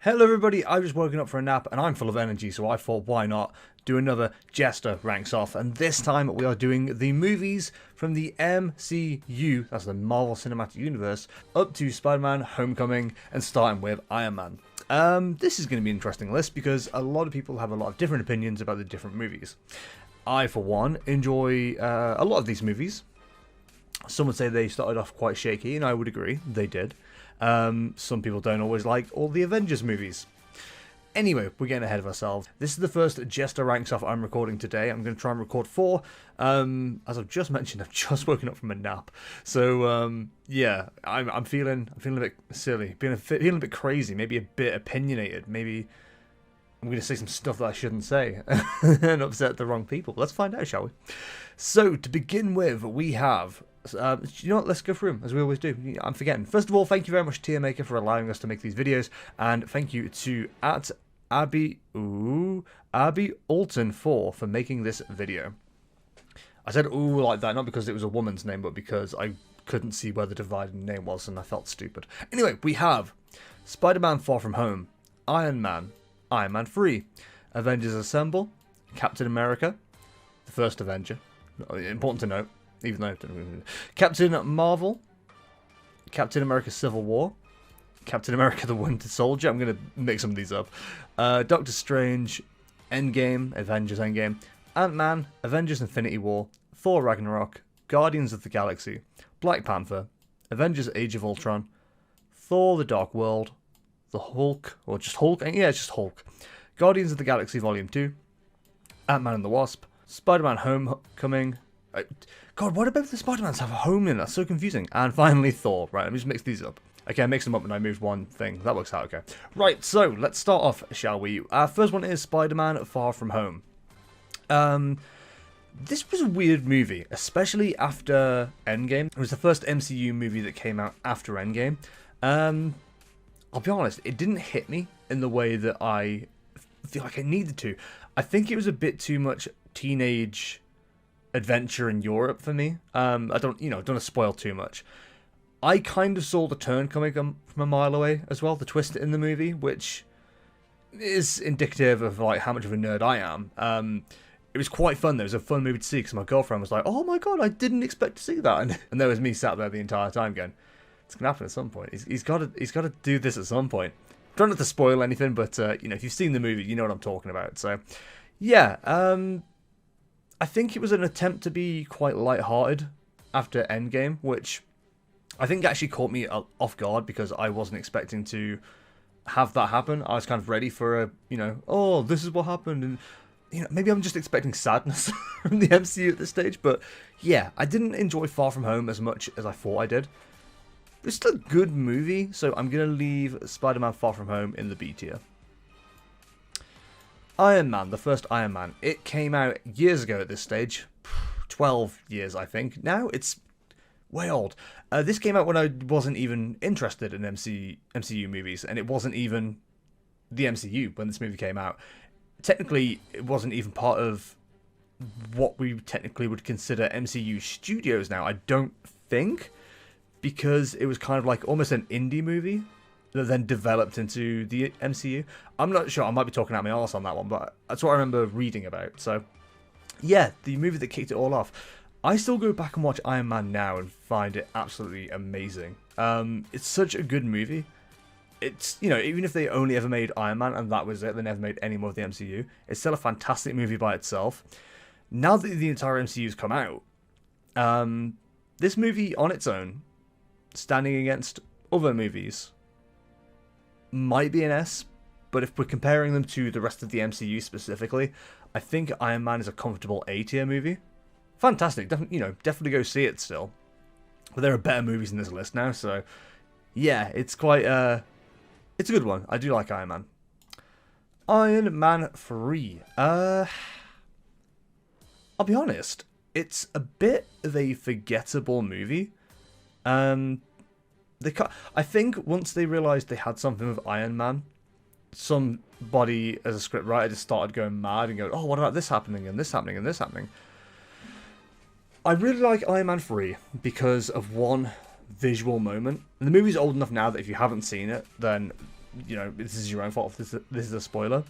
Hello everybody, I've just woken up for a nap and I'm full of energy, so I thought why not do another Jester Ranks Off, and this time we are doing the movies from the MCU, that's the Marvel Cinematic Universe, up to Spider-Man Homecoming and starting with Iron Man. This is going to be an interesting list because a lot of people have a lot of different opinions about the different movies. I, for one, enjoy a lot of these movies. Some would say they started off quite shaky, and I would agree, they did. Some people don't always like all the Avengers movies. Anyway, we're getting ahead of ourselves. This is the first Jester Ranks Off I'm recording today. I'm going to try and record 4. As I've just mentioned, I've just woken up from a nap. So, yeah, I'm feeling a bit silly, feeling a bit crazy, maybe a bit opinionated. Maybe I'm going to say some stuff that I shouldn't say and upset the wrong people. Let's find out, shall we? So, to begin with, we have... you know what, let's go through them, as we always do. I'm forgetting. First of all, thank you very much, Tier Maker, for allowing us to make these videos, and thank you to Abby Alton 4 for making this video. I said ooh like that, not because it was a woman's name, but because I couldn't see where the divided name was, and I felt stupid. Anyway, we have Spider-Man Far From Home, Iron Man 3, Avengers Assemble, Captain America, the first Avenger, important to note, even though Captain Marvel, Captain America Civil War, Captain America the Winter Soldier, I'm going to mix some of these up, Doctor Strange, Endgame, Avengers Endgame, Ant-Man, Avengers Infinity War, Thor Ragnarok, Guardians of the Galaxy, Black Panther, Avengers Age of Ultron, Thor the Dark World, the Hulk, or just Hulk, yeah, it's just Hulk, Guardians of the Galaxy Volume 2, Ant-Man and the Wasp, Spider-Man Homecoming, God, what about the Spider-Mans have a home in? That's so confusing. And finally, Thor. Right, let me just mix these up. Okay, I mixed them up and I moved one thing. That works out okay. Right, so let's start off, shall we? Our first one is Spider-Man Far From Home. This was a weird movie, especially after Endgame. It was the first MCU movie that came out after Endgame. I'll be honest, it didn't hit me in the way that I feel like I needed to. I think it was a bit too much teenage adventure in Europe for me. I don't want to spoil too much. I kind of saw the turn coming from a mile away as well, the twist in the movie, which is indicative of like how much of a nerd I am. It was quite fun though. It was a fun movie to see because my girlfriend was like, "Oh my god, I didn't expect to see that," and there was me sat there the entire time going, "It's gonna happen at some point. He's got to do this at some point." Trying not to spoil anything, but if you've seen the movie, you know what I'm talking about. So, yeah. I think it was an attempt to be quite light-hearted after Endgame, which I think actually caught me off guard because I wasn't expecting to have that happen. I was kind of ready for oh, this is what happened, and maybe I'm just expecting sadness from the MCU at this stage. But yeah, I didn't enjoy Far From Home as much as I thought I did. It's still a good movie, so I'm gonna leave Spider-Man Far From Home in the B tier. Iron Man, the first Iron Man. It came out years ago at this stage. 12 years, I think. Now it's way old. This came out when I wasn't even interested in MCU movies, and it wasn't even the MCU when this movie came out. Technically, it wasn't even part of what we technically would consider MCU studios now, I don't think, because it was kind of like almost an indie movie that then developed into the MCU. I'm not sure, I might be talking out my arse on that one, but that's what I remember reading about. So, yeah, the movie that kicked it all off. I still go back and watch Iron Man now and find it absolutely amazing. It's such a good movie. It's, even if they only ever made Iron Man and that was it, they never made any more of the MCU, it's still a fantastic movie by itself. Now that the entire MCU's come out, this movie on its own, standing against other movies, might be an S, but if we're comparing them to the rest of the MCU specifically, I think Iron Man is a comfortable A tier movie. Fantastic, definitely go see it still. But there are better movies in this list now, so yeah, it's quite it's a good one. I do like Iron Man. Iron Man 3. I'll be honest, it's a bit of a forgettable movie. I think once they realised they had something with Iron Man, somebody as a script writer just started going mad and going, "Oh, what about this happening and this happening and this happening?" I really like Iron Man 3 because of one visual moment. And the movie's old enough now that if you haven't seen it, then you know, this is your own fault if this is a spoiler.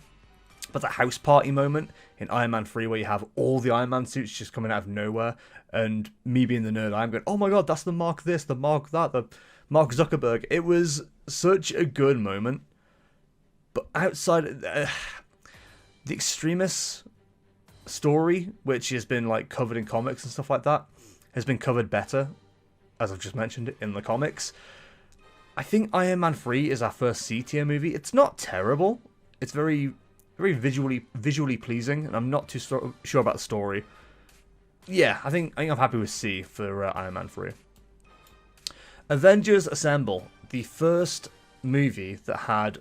But the house party moment in Iron Man 3 where you have all the Iron Man suits just coming out of nowhere, and me being the nerd, I'm going, oh my god, that's the Mark this, the Mark that, the Mark Zuckerberg. It was such a good moment. But outside the Extremis story, which has been like covered in comics and stuff like that, has been covered better, as I've just mentioned, in the comics. I think Iron Man 3 is our first C tier movie. It's not terrible. It's very visually pleasing, and I'm not too sure about the story. Yeah, I think I'm happy with C for Iron Man 3. Avengers Assemble, the first movie that had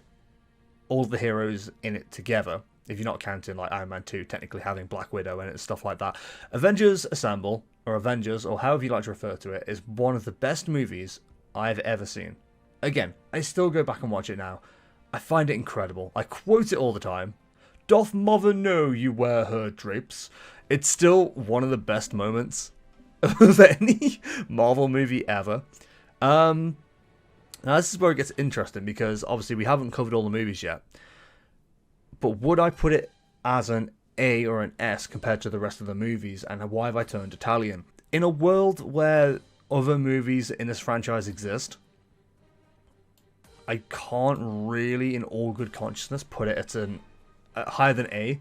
all the heroes in it together. If you're not counting like Iron Man 2 technically having Black Widow in it and stuff like that. Avengers Assemble, or Avengers, or however you like to refer to it, is one of the best movies I've ever seen. Again, I still go back and watch it now. I find it incredible. I quote it all the time. Doth mother know you wear her drapes? It's still one of the best moments of any Marvel movie ever. Now this is where it gets interesting, because obviously we haven't covered all the movies yet. But would I put it as an A or an S compared to the rest of the movies, and why have I turned Italian? In a world where other movies in this franchise exist, I can't really, in all good consciousness, put it at higher than A.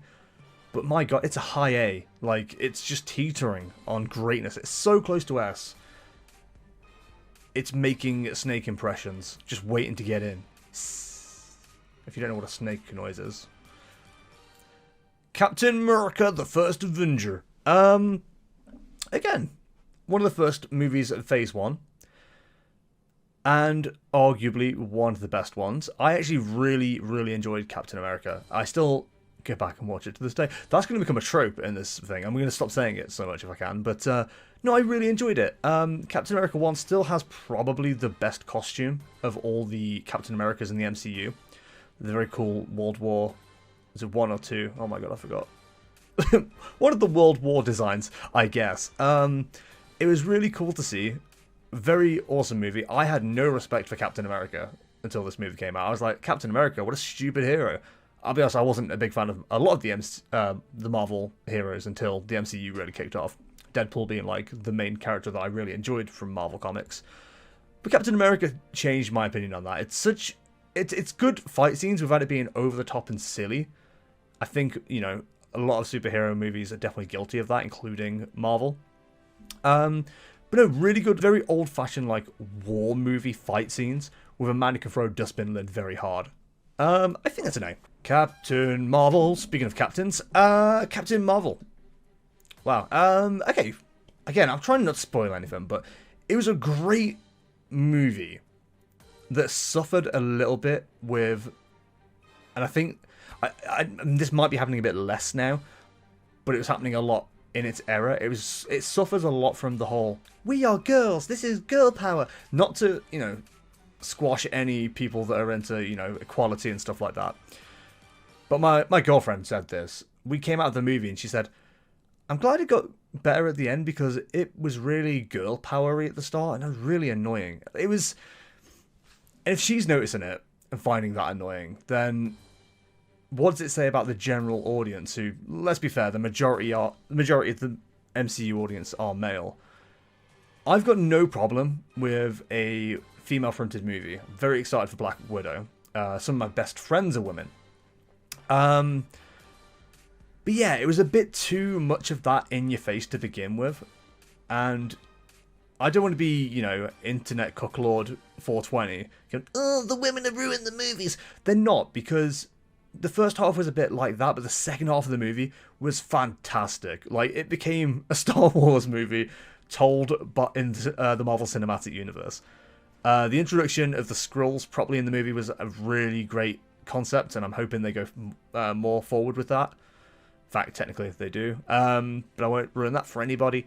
But my god, it's a high A. Like, it's just teetering on greatness. It's so close to S. It's making snake impressions, just waiting to get in. If you don't know what a snake noise is. Captain America, the First Avenger. Again, one of the first movies of Phase 1. And arguably one of the best ones. I actually really enjoyed Captain America. I still go back and watch it to this day. That's going to become a trope in this thing. I'm going to stop saying it so much if I can. But no, I really enjoyed it. Captain America 1 still has probably the best costume of all the Captain Americas in the MCU. The very cool World War... Is it 1 or 2? Oh my god, I forgot. One of the World War designs, I guess. It was really cool to see. Very awesome movie. I had no respect for Captain America until this movie came out. I was like, Captain America, what a stupid hero. I'll be honest, I wasn't a big fan of a lot of the Marvel heroes until the MCU really kicked off. Deadpool being like the main character that I really enjoyed from Marvel Comics. But Captain America changed my opinion on that. It's good fight scenes without it being over the top and silly. I think, you know, a lot of superhero movies are definitely guilty of that, including Marvel. But no, really good, very old-fashioned, like, war movie fight scenes with a man who can throw a dustbin lid very hard. I think that's a name. Captain Marvel. Speaking of captains, Captain Marvel. Wow. Okay. Again, I'm trying not to spoil anything, but it was a great movie that suffered a little bit with, and I think this might be happening a bit less now, but it was happening a lot in its era. It suffers a lot from the whole "we are girls, this is girl power." Not to, you know, squash any people that are into, you know, equality and stuff like that. But my girlfriend said this. We came out of the movie and she said, "I'm glad it got better at the end because it was really girl powery at the start and it was really annoying." It was. And if she's noticing it and finding that annoying, then what does it say about the general audience who, let's be fair, the majority of the MCU audience are male? I've got no problem with a female-fronted movie. I'm very excited for Black Widow. Some of my best friends are women. But yeah, it was a bit too much of that in your face to begin with. And I don't want to be, you know, internet cucklord 420. Going, oh, the women have ruined the movies. They're not, because the first half was a bit like that, but the second half of the movie was fantastic. Like, it became a Star Wars movie told but in the Marvel Cinematic Universe. The introduction of the Skrulls properly in the movie was a really great concept, and I'm hoping they go more forward with that. In fact, technically they do. But I won't ruin that for anybody.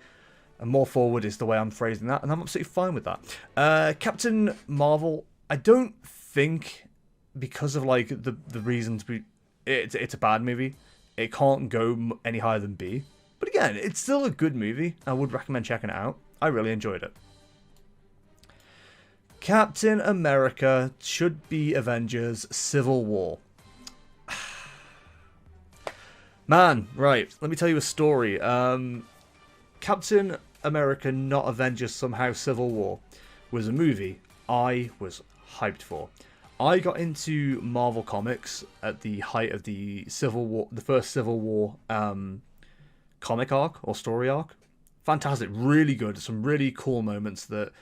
And more forward is the way I'm phrasing that, and I'm absolutely fine with that. Captain Marvel, I don't think, because of like the reasons it's a bad movie, it can't go any higher than B. But again, it's still a good movie. I would recommend checking it out. I really enjoyed it. Captain America should be Avengers Civil War. Man, right, let me tell you a story. Captain America Not Avengers Somehow Civil War was a movie I was hyped for. I got into Marvel Comics at the height of the Civil War, the first Civil War comic arc or story arc. Fantastic, really good, some really cool moments that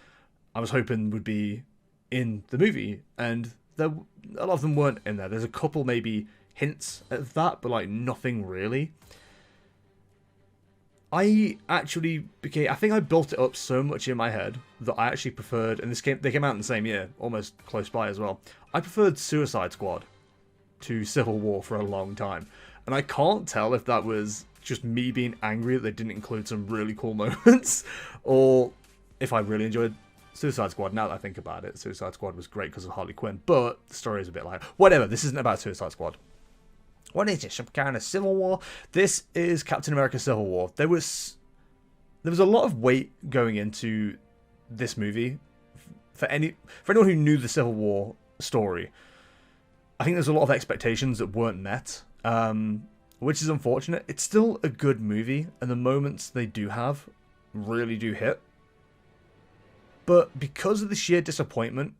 I was hoping would be in the movie, and a lot of them weren't in there. There's a couple maybe hints at that, but like nothing really. I think I built it up so much in my head that I actually preferred, and they came out in the same year, almost close by as well. I preferred Suicide Squad to Civil War for a long time, and I can't tell if that was just me being angry that they didn't include some really cool moments, or if I really enjoyed Suicide Squad. Now that I think about it, Suicide Squad was great because of Harley Quinn, but the story is a bit like, whatever, this isn't about Suicide Squad. What is it, some kind of Civil War? This is Captain America Civil War. There was a lot of weight going into this movie for anyone who knew the Civil War story. I think there's a lot of expectations that weren't met, which is unfortunate. It's still a good movie, and the moments they do have really do hit. But because of the sheer disappointment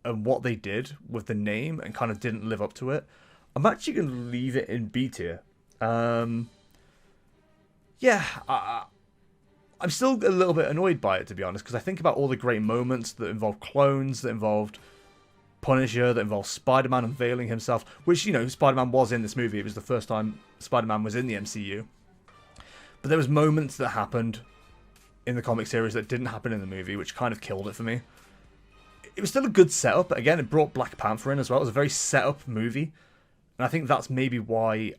and what they did with the name and kind of didn't live up to it, I'm actually going to leave it in B tier. I'm still a little bit annoyed by it, to be honest, because I think about all the great moments that involve clones, that involved Punisher, that involved Spider-Man unveiling himself, which, you know, Spider-Man was in this movie. It was the first time Spider-Man was in the MCU. But there was moments that happened in the comic series that didn't happen in the movie, which kind of killed it for me. It was still a good setup, but again, it brought Black Panther in as well. It was a very set-up movie. And I think that's maybe why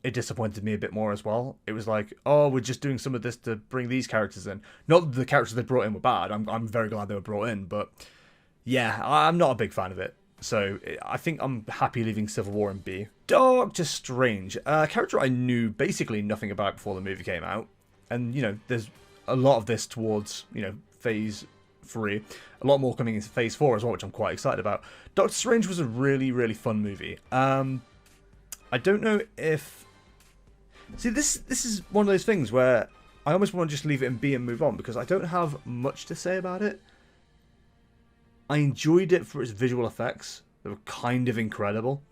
it disappointed me a bit more as well. It was like, oh, we're just doing some of this to bring these characters in. Not that the characters they brought in were bad. I'm very glad they were brought in. But yeah, I'm not a big fan of it. So I think I'm happy leaving Civil War in B. Doctor Strange. A character I knew basically nothing about before the movie came out. And, you know, there's a lot of this towards, you know, Phase 3. A lot more coming into Phase 4 as well, which I'm quite excited about. Doctor Strange was a really, really fun movie. I don't know if... See, this is one of those things where I almost want to just leave it in B and move on, because I don't have much to say about it. I enjoyed it for its visual effects. They were kind of incredible.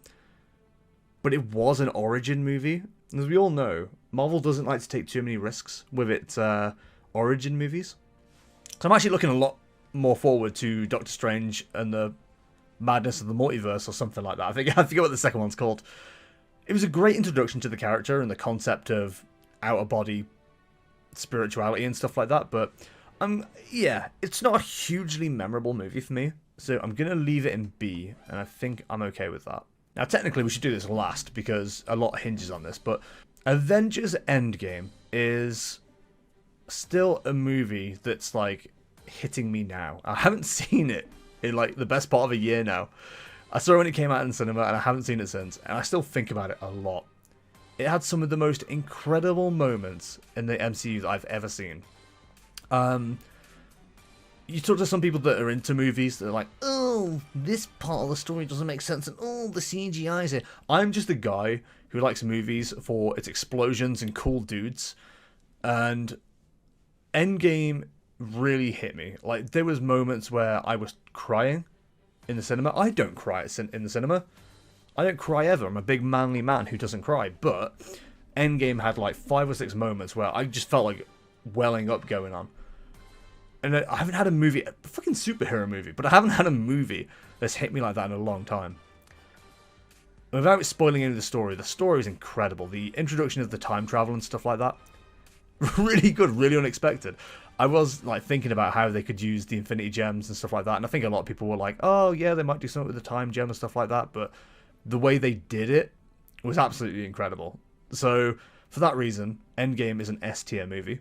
But it was an origin movie. As we all know, Marvel doesn't like to take too many risks with its origin movies. So I'm actually looking a lot more forward to Doctor Strange and the Madness of the Multiverse or something like that. I forget what the second one's called. It was a great introduction to the character and the concept of out-of-body spirituality and stuff like that, but yeah, it's not a hugely memorable movie for me, so I'm going to leave it in B, and I think I'm okay with that. Now, technically, we should do this last, because a lot hinges on this, but Avengers Endgame is still a movie that's, like, hitting me now. I haven't seen it in, like, the best part of a year now. I saw it when it came out in cinema, and I haven't seen it since, and I still think about it a lot. It had some of the most incredible moments in the MCU that I've ever seen. You talk to some people that are into movies, they're like, oh, this part of the story doesn't make sense, and oh, the CGI's it. I'm just a guy who likes movies for its explosions and cool dudes, and Endgame really hit me. Like, there was moments where I was crying in the cinema. I don't cry in the cinema. I don't cry ever. I'm a big manly man who doesn't cry. But Endgame had like 5 or 6 moments where I just felt like welling up going on. And I haven't had a movie, a fucking superhero movie, but I haven't had a movie that's hit me like that in a long time. Without spoiling any of the story is incredible. The introduction of the time travel and stuff like that, really good, really unexpected. I was like thinking about how they could use the Infinity Gems and stuff like that, and I think a lot of people were like, oh yeah, they might do something with the Time Gem and stuff like that, but the way they did it was absolutely incredible. So for that reason, Endgame is an S tier movie,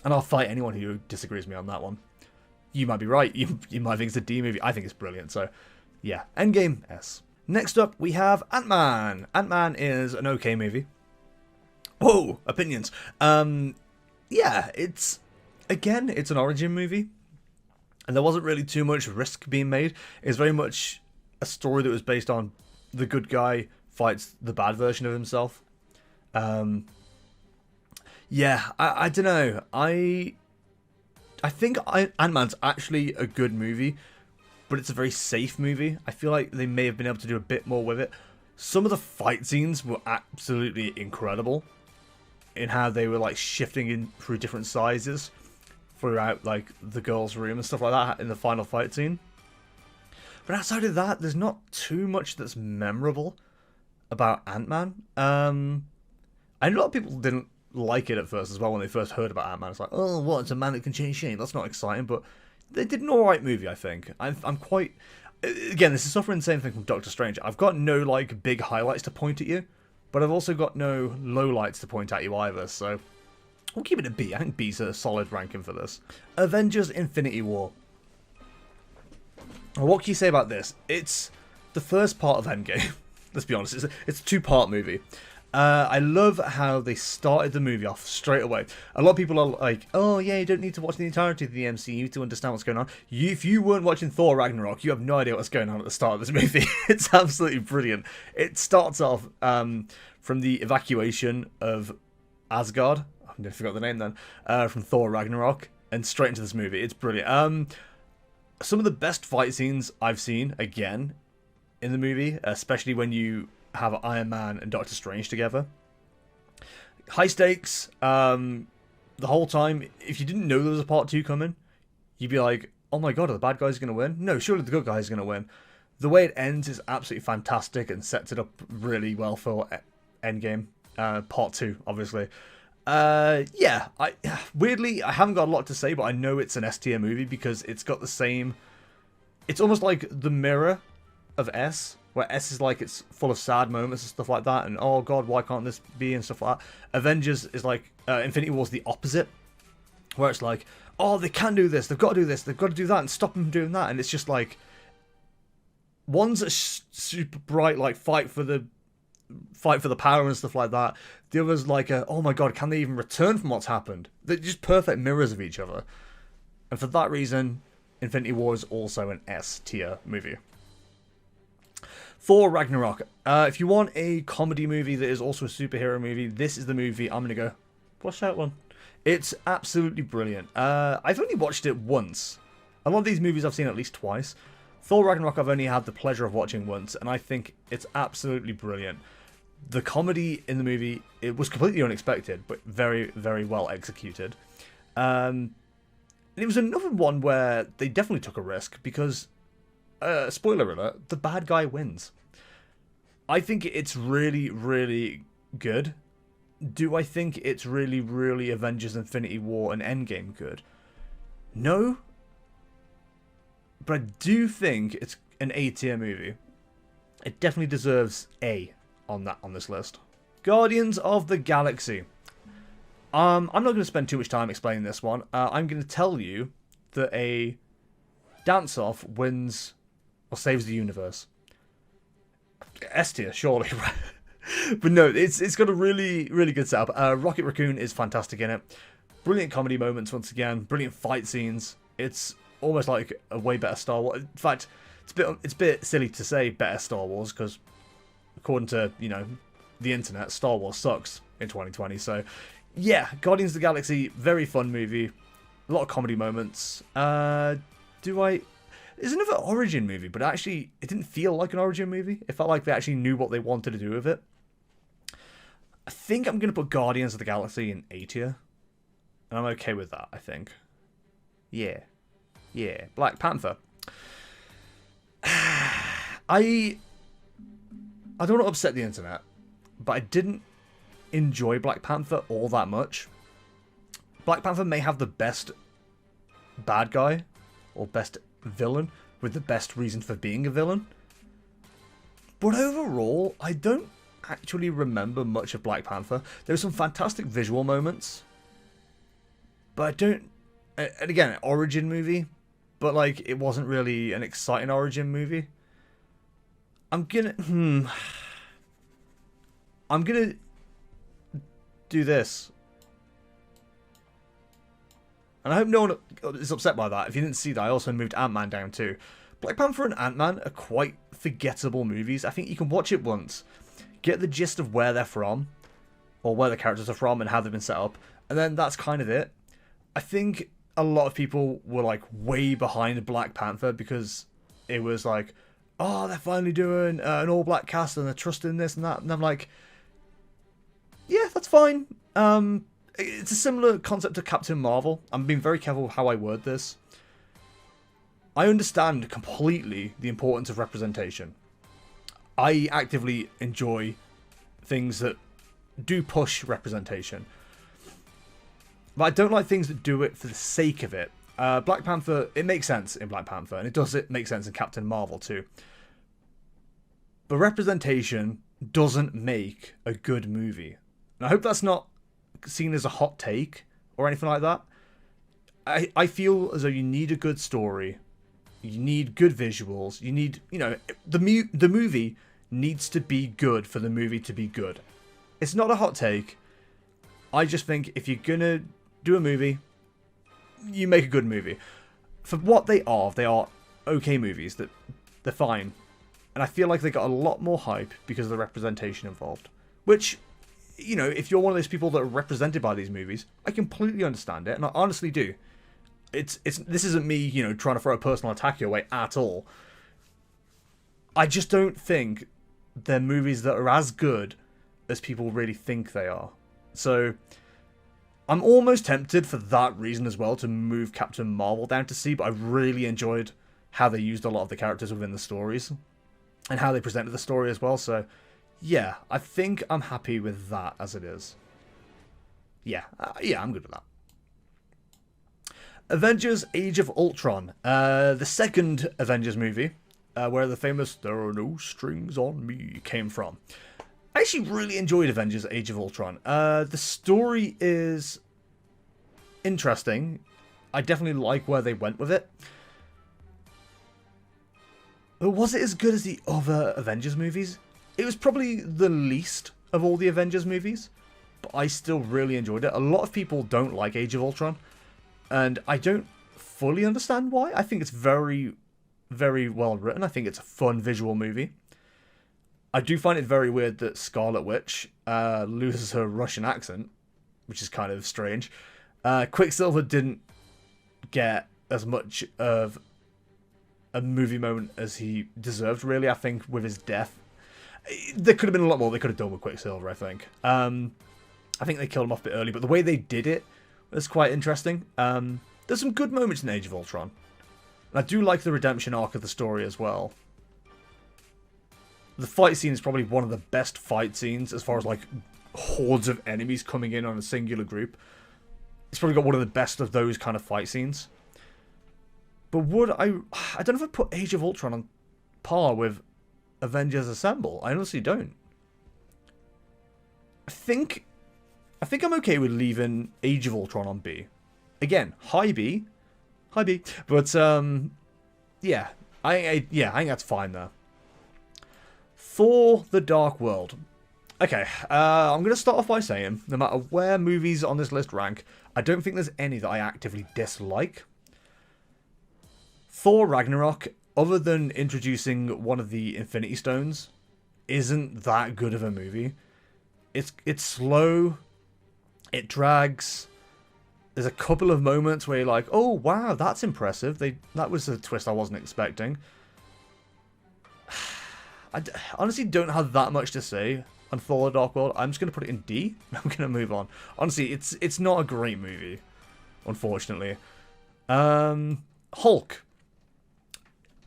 and I'll fight anyone who disagrees with me on that one. You might be right, you might think it's a D movie, I think it's brilliant, so yeah, Endgame, S. Next up, we have Ant-Man. Ant-Man is an okay movie. Whoa, opinions. Yeah, it's an origin movie. and there wasn't really too much risk being made. It's very much a story that was based on the good guy fights the bad version of himself. Yeah, I don't know. I think Ant-Man's actually a good movie, but it's a very safe movie. I feel like they may have been able to do a bit more with it. Some of the fight scenes were absolutely incredible in how they were like shifting in through different sizes throughout like the girl's room and stuff like that in the final fight scene. But outside of that, there's not too much that's memorable about Ant-Man. I know a lot of people didn't like it at first as well when they first heard about Ant-Man. It's like, oh, what? It's a man that can change shape. That's not exciting, but they did an alright movie, I think. I'm quite... Again, this is suffering the same thing from Doctor Strange. I've got no, like, big highlights to point at you, but I've also got no lowlights to point at you either, so we'll keep it a B. I think B's a solid ranking for this. Avengers Infinity War. What can you say about this? It's the first part of Endgame. Let's be honest, it's a two-part movie. I love how they started the movie off straight away. A lot of people are like, oh yeah, you don't need to watch the entirety of the MCU to understand what's going on. If you weren't watching Thor Ragnarok, you have no idea what's going on at the start of this movie. It's absolutely brilliant. It starts off from the evacuation of Asgard. I forgot the name then. From Thor Ragnarok, and straight into this movie. It's brilliant. Some of the best fight scenes I've seen, again, in the movie, especially when you have Iron Man and Doctor Strange together. High stakes. The whole time, if you didn't know there was a part 2 coming, you'd be like, oh my god, are the bad guys going to win? No, surely the good guy's going to win. The way it ends is absolutely fantastic and sets it up really well for Endgame. Part 2, obviously. Yeah, weirdly, I haven't got a lot to say, but I know it's an S tier movie because it's got the same... It's almost like the mirror of S, where S is like it's full of sad moments and stuff like that, and oh god, why can't this be, and stuff like that. Avengers is like, Infinity War's the opposite, where it's like, oh, they can do this, they've got to do this, they've got to do that, and stop them from doing that, and it's just like, one's a super bright, like, fight for the power and stuff like that. The other's like, oh my god, can they even return from what's happened? They're just perfect mirrors of each other. And for that reason, Infinity War is also an S tier movie. Thor Ragnarok. If you want a comedy movie that is also a superhero movie, this is the movie I'm going to go, watch that one. It's absolutely brilliant. I've only watched it once. A lot of these movies I've seen at least twice. Thor Ragnarok I've only had the pleasure of watching once, and I think it's absolutely brilliant. The comedy in the movie, it was completely unexpected, but very, very well executed. And it was another one where they definitely took a risk, because, spoiler alert, the bad guy wins. I think it's really, really good. Do I think it's really, really Avengers Infinity War and Endgame good? No. But I do think it's an A tier movie. It definitely deserves A on this list. Guardians of the Galaxy. I'm not going to spend too much time explaining this one. I'm going to tell you that a dance-off wins or saves the universe. S tier, surely. But no, it's got a really, really good setup. Rocket Raccoon is fantastic in it. Brilliant comedy moments once again. Brilliant fight scenes. It's almost like a way better Star Wars. In fact, it's a bit silly to say better Star Wars, because according to, you know, the internet, Star Wars sucks in 2020. So yeah, Guardians of the Galaxy, very fun movie. A lot of comedy moments. There's another origin movie, but actually it didn't feel like an origin movie. It felt like they actually knew what they wanted to do with it. I think I'm going to put Guardians of the Galaxy in A tier. And I'm okay with that, I think. Yeah. Yeah. Black Panther. I don't want to upset the internet, but I didn't enjoy Black Panther all that much. Black Panther may have the best bad guy, or best villain, with the best reason for being a villain. But overall, I don't actually remember much of Black Panther. There were some fantastic visual moments, but I don't... And again, origin movie, but like, it wasn't really an exciting origin movie. I'm gonna do this. And I hope no one is upset by that. If you didn't see that, I also moved Ant-Man down too. Black Panther and Ant-Man are quite forgettable movies. I think you can watch it once, get the gist of where they're from, or where the characters are from and how they've been set up, and then that's kind of it. I think a lot of people were like way behind Black Panther because it was like, oh, they're finally doing an all-black cast and they're trusting this and that. And I'm like, yeah, that's fine. It's a similar concept to Captain Marvel. I'm being very careful how I word this. I understand completely the importance of representation. I actively enjoy things that do push representation. But I don't like things that do it for the sake of it. Black Panther, it makes sense in Black Panther, and it make sense in Captain Marvel too. But representation doesn't make a good movie. And I hope that's not seen as a hot take or anything like that. I feel as though you need a good story, you need good visuals, you need, the movie needs to be good for the movie to be good. It's not a hot take. I just think if you're gonna do a movie, you make a good movie. For what they are okay movies. That they're fine. And I feel like they got a lot more hype because of the representation involved. Which, if you're one of those people that are represented by these movies, I completely understand it, and I honestly do. This isn't me, trying to throw a personal attack your way at all. I just don't think they're movies that are as good as people really think they are. So I'm almost tempted for that reason as well to move Captain Marvel down to C, but I really enjoyed how they used a lot of the characters within the stories and how they presented the story as well. So yeah, I think I'm happy with that as it is. Yeah, I'm good with that. Avengers Age of Ultron, the second Avengers movie, where the famous "There are no strings on me" came from. I actually really enjoyed Avengers Age of Ultron. The story is interesting. I definitely like where they went with it. But was it as good as the other Avengers movies? It was probably the least of all the Avengers movies, but I still really enjoyed it. A lot of people don't like Age of Ultron, and I don't fully understand why. I think it's very, very well written. I think it's a fun visual movie. I do find it very weird that Scarlet Witch loses her Russian accent, which is kind of strange. Quicksilver didn't get as much of a movie moment as he deserved, really. I think with his death, there could have been a lot more they could have done with Quicksilver, I think. I think they killed him off a bit early, but the way they did it was quite interesting. There's some good moments in Age of Ultron. And I do like the redemption arc of the story as well. The fight scene is probably one of the best fight scenes as far as like hordes of enemies coming in on a singular group. It's probably got one of the best of those kind of fight scenes. But I don't know if I'd put Age of Ultron on par with Avengers Assemble. I honestly don't. I think I'm okay with leaving Age of Ultron on B. Again, high B. But yeah, I think that's fine there. Thor: The Dark World. Okay, I'm going to start off by saying, no matter where movies on this list rank, I don't think there's any that I actively dislike. Thor Ragnarok, other than introducing one of the Infinity Stones, isn't that good of a movie. It's slow, it drags. There's a couple of moments where you're like, oh wow, that's impressive. That was a twist I wasn't expecting. I honestly don't have that much to say on Thor: The Dark World. I'm just going to put it in D. I'm going to move on. Honestly, it's not a great movie, unfortunately. Hulk.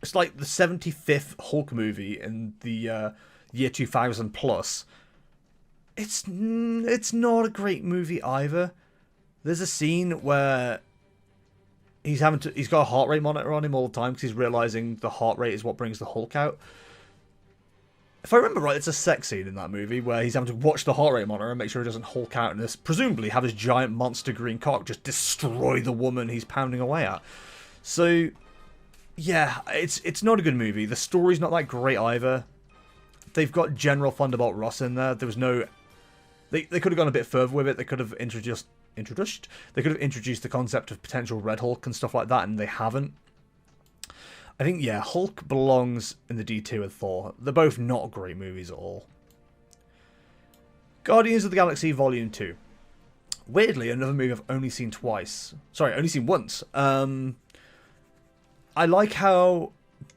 It's like the 75th Hulk movie in the year 2000 plus. It's not a great movie either. There's a scene where he's got a heart rate monitor on him all the time because he's realizing the heart rate is what brings the Hulk out. If I remember right, it's a sex scene in that movie where he's having to watch the heart rate monitor and make sure he doesn't Hulk out and this, presumably have his giant monster green cock just destroy the woman he's pounding away at. So, yeah, it's not a good movie. The story's not that great either. They've got General Thunderbolt Ross in there. There was no... They could have gone a bit further with it. They could have introduced introduced. They could have introduced the concept of potential Red Hulk and stuff like that, and they haven't. I think, yeah, Hulk belongs in the D tier with Thor. They're both not great movies at all. Guardians of the Galaxy Volume 2. Weirdly, another movie I've only seen twice. Sorry, only seen once. I like how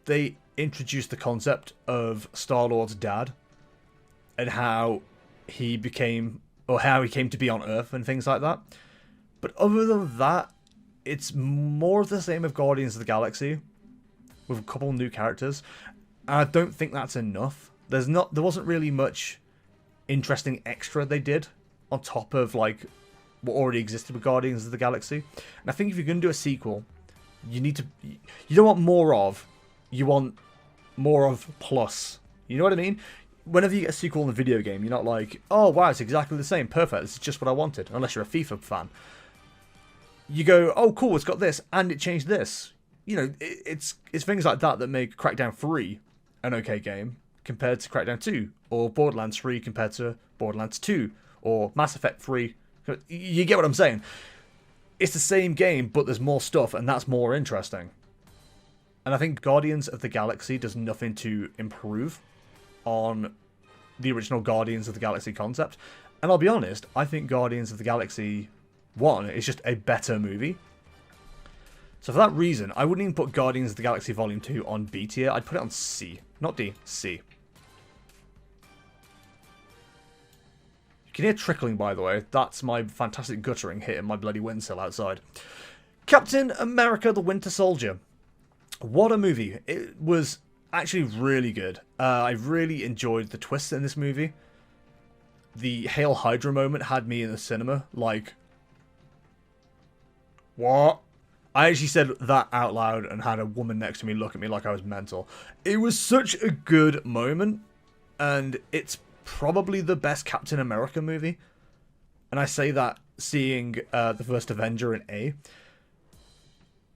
they introduced the concept of Star-Lord's dad and how he became, or how he came to be on Earth and things like that. But other than that, it's more of the same of Guardians of the Galaxy with a couple new characters. And I don't think that's enough. There wasn't really much interesting extra they did on top of like what already existed with Guardians of the Galaxy. And I think if you're going to do a sequel, you don't want more of, you want more of plus. You know what I mean? Whenever you get a sequel in a video game, you're not like, oh wow, it's exactly the same, perfect, this is just what I wanted, unless you're a FIFA fan. You go, oh cool, it's got this, and it changed this. You know, it's things like that that make Crackdown 3 an okay game compared to Crackdown 2, or Borderlands 3 compared to Borderlands 2, or Mass Effect 3. You get what I'm saying? It's the same game, but there's more stuff, and that's more interesting. And I think Guardians of the Galaxy does nothing to improve on the original Guardians of the Galaxy concept. And I'll be honest, I think Guardians of the Galaxy 1 is just a better movie. So for that reason, I wouldn't even put Guardians of the Galaxy Volume 2 on B tier. I'd put it on C. Not D, C. You can hear trickling, by the way. That's my fantastic guttering hitting my bloody windsill outside. Captain America the Winter Soldier. What a movie. It was actually really good. I really enjoyed the twists in this movie. The Hail Hydra moment had me in the cinema. Like, what? I actually said that out loud and had a woman next to me look at me like I was mental. It was such a good moment, and it's probably the best Captain America movie. And I say that seeing the first Avenger in A.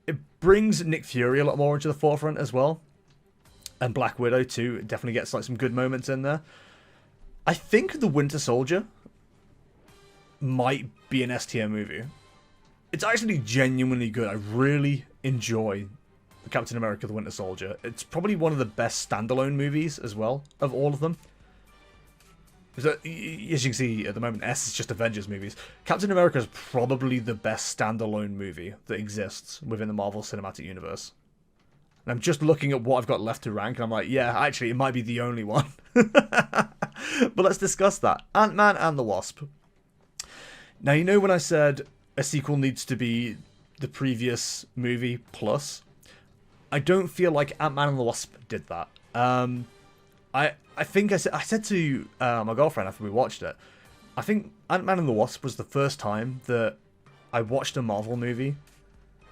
It brings Nick Fury a lot more into the forefront as well. And Black Widow too. It definitely gets like some good moments in there. I think The Winter Soldier might be an S tier movie. It's actually genuinely good. I really enjoy Captain America the Winter Soldier. It's probably one of the best standalone movies as well of all of them. As you can see at the moment, S is just Avengers movies. Captain America is probably the best standalone movie that exists within the Marvel Cinematic Universe. And I'm just looking at what I've got left to rank, and I'm like, yeah, actually, it might be the only one. But let's discuss that. Ant-Man and the Wasp. Now, you know when I said a sequel needs to be the previous movie plus? I don't feel like Ant-Man and the Wasp did that. I think I said to my girlfriend after we watched it, I think Ant-Man and the Wasp was the first time that I watched a Marvel movie,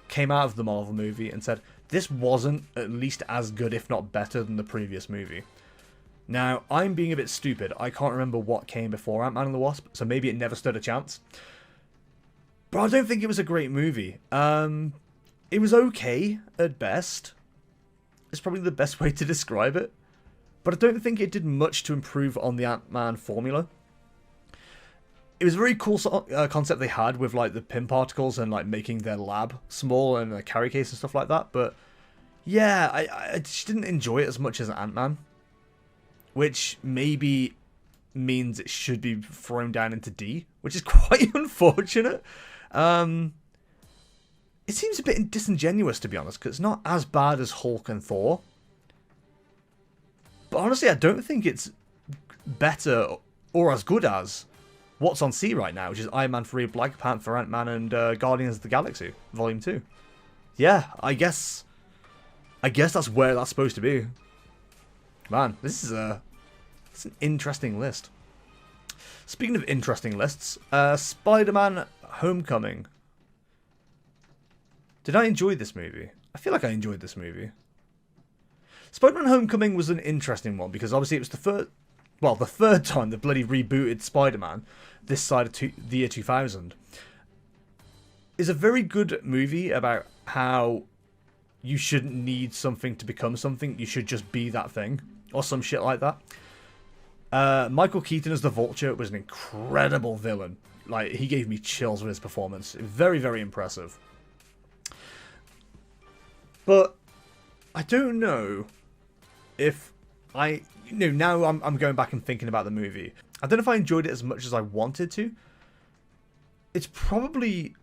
came out of the Marvel movie, and said, this wasn't at least as good, if not better, than the previous movie. Now, I'm being a bit stupid. I can't remember what came before Ant-Man and the Wasp, so maybe it never stood a chance. But I don't think it was a great movie. It was okay at best. It's probably the best way to describe it. But I don't think it did much to improve on the Ant-Man formula. It was a very cool concept they had with like the Pym particles and like making their lab small and a carry case and stuff like that. But yeah, I just didn't enjoy it as much as Ant-Man. Which maybe means it should be thrown down into D, which is quite unfortunate. It seems a bit disingenuous, to be honest, because it's not as bad as Hulk and Thor. But honestly, I don't think it's better or as good as what's on C right now, which is Iron Man 3, Black Panther, Ant-Man, and Guardians of the Galaxy, Volume 2. Yeah, I guess that's where that's supposed to be. Man, this is it's an interesting list. Speaking of interesting lists, Spider-Man Homecoming. Did I enjoy this movie? I feel like I enjoyed this movie. Spider-Man Homecoming was an interesting one because obviously it was the third time they bloody rebooted Spider-Man this side of the year 2000. It's a very good movie about how you shouldn't need something to become something. You should just be that thing. Or some shit like that. Michael Keaton as the Vulture was an incredible villain. Like, he gave me chills with his performance. Very, very impressive. But I don't know if now I'm going back and thinking about the movie. I don't know if I enjoyed it as much as I wanted to. It's probably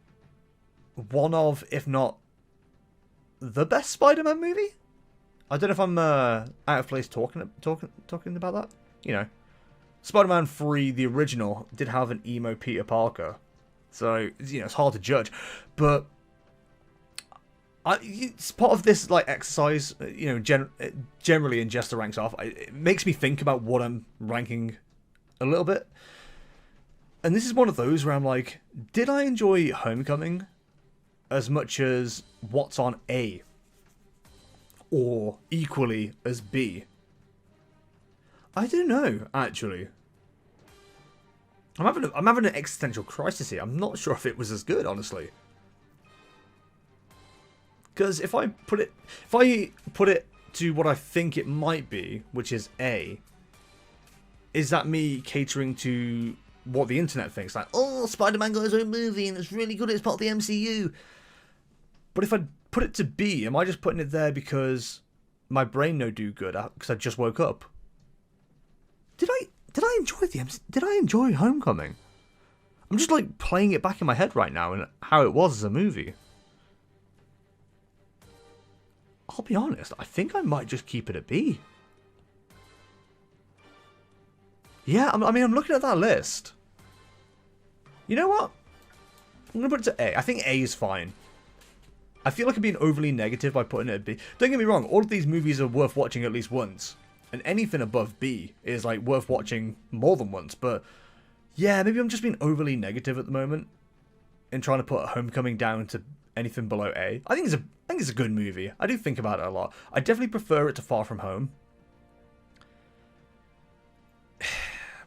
one of, if not the best Spider-Man movie. I don't know if I'm out of place talking about that. You know, Spider-Man 3, the original, did have an emo Peter Parker, so you know it's hard to judge. But it's part of this like exercise, you know, generally in Jester ranks off. It makes me think about what I'm ranking a little bit, and this is one of those where I'm like, did I enjoy Homecoming as much as what's on A, or equally as B? I don't know, actually. I'm having an existential crisis here. I'm not sure if it was as good, honestly. Because if I put it to what I think it might be, which is A, is that me catering to what the internet thinks? Like, oh, Spider-Man got his own movie and it's really good, it's part of the MCU. But if I put it to B, am I just putting it there because my brain no do good because I just woke up? Did I enjoy Homecoming? I'm just like playing it back in my head right now and how it was as a movie. I'll be honest, I think I might just keep it at B. Yeah, I mean, I'm looking at that list. You know what? I'm going to put it to A. I think A is fine. I feel like I'm being overly negative by putting it at B. Don't get me wrong, all of these movies are worth watching at least once. And anything above B is like worth watching more than once. But yeah, maybe I'm just being overly negative at the moment in trying to put Homecoming down to anything below A. I think it's a good movie. I do think about it a lot. I definitely prefer it to Far From Home.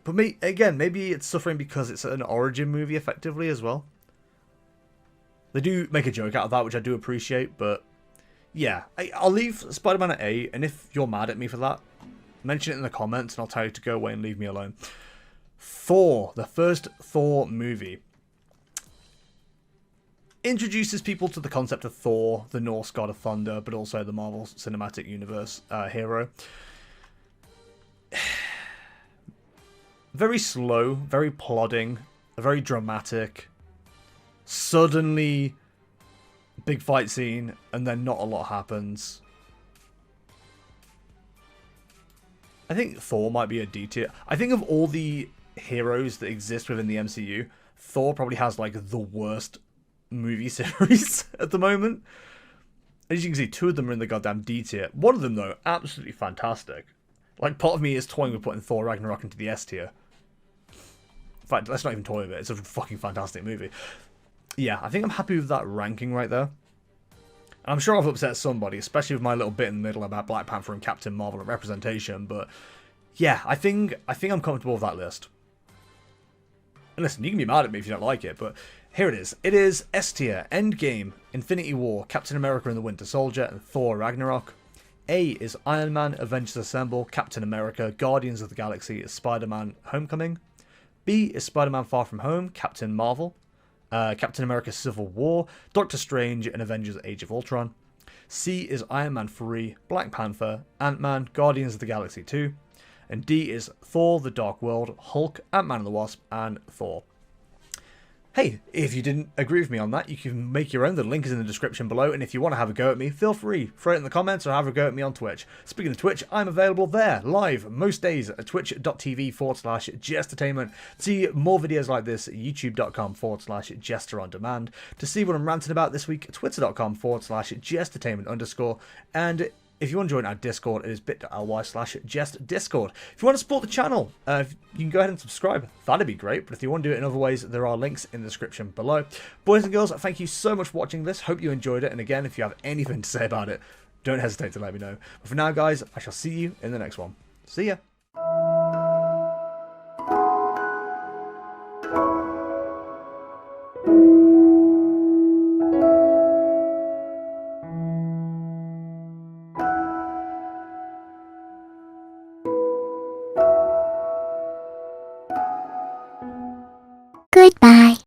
But maybe it's suffering because it's an origin movie effectively as well. They do make a joke out of that, which I do appreciate, but yeah, I'll leave Spider-Man at A, and if you're mad at me for that, mention it in the comments and I'll tell you to go away and leave me alone. Thor, the first Thor movie, introduces people to the concept of Thor, the Norse god of thunder, but also the Marvel Cinematic Universe hero. Very slow, very plodding, very dramatic. Suddenly, big fight scene, and then not a lot happens. I think Thor might be a D tier. I think of all the heroes that exist within the MCU, Thor probably has like the worst movie series at the moment. As you can see, 2 of them are in the goddamn D tier. One of them, though, absolutely fantastic. Like, part of me is toying with putting Thor Ragnarok into the S tier. In fact, let's not even toy with it. It's a fucking fantastic movie. Yeah, I think I'm happy with that ranking right there. And I'm sure I've upset somebody, especially with my little bit in the middle about Black Panther and Captain Marvel and representation, but yeah, I think I'm comfortable with that list. And listen, you can be mad at me if you don't like it, but here it is. It is S tier, Endgame, Infinity War, Captain America and the Winter Soldier, and Thor Ragnarok. A is Iron Man, Avengers Assemble, Captain America, Guardians of the Galaxy, Spider-Man Homecoming. B is Spider-Man Far From Home, Captain Marvel, Captain America Civil War, Doctor Strange, and Avengers Age of Ultron. C is Iron Man 3, Black Panther, Ant-Man, Guardians of the Galaxy 2. And D is Thor, The Dark World, Hulk, Ant-Man and the Wasp, and Thor. Hey, if you didn't agree with me on that, you can make your own. The link is in the description below, and if you want to have a go at me, feel free. Throw it in the comments or have a go at me on Twitch. Speaking of Twitch, I'm available there, live, most days at twitch.tv/jestertainment. To see more videos like this, youtube.com/jesterondemand. To see what I'm ranting about this week, twitter.com/jestertainment_. And if you want to join our Discord, it is bit.ly/jestdiscord. If you want to support the channel, you can go ahead and subscribe. That'd be great. But if you want to do it in other ways, there are links in the description below. Boys and girls, thank you so much for watching this. Hope you enjoyed it. And again, if you have anything to say about it, don't hesitate to let me know. But for now, guys, I shall see you in the next one. See ya.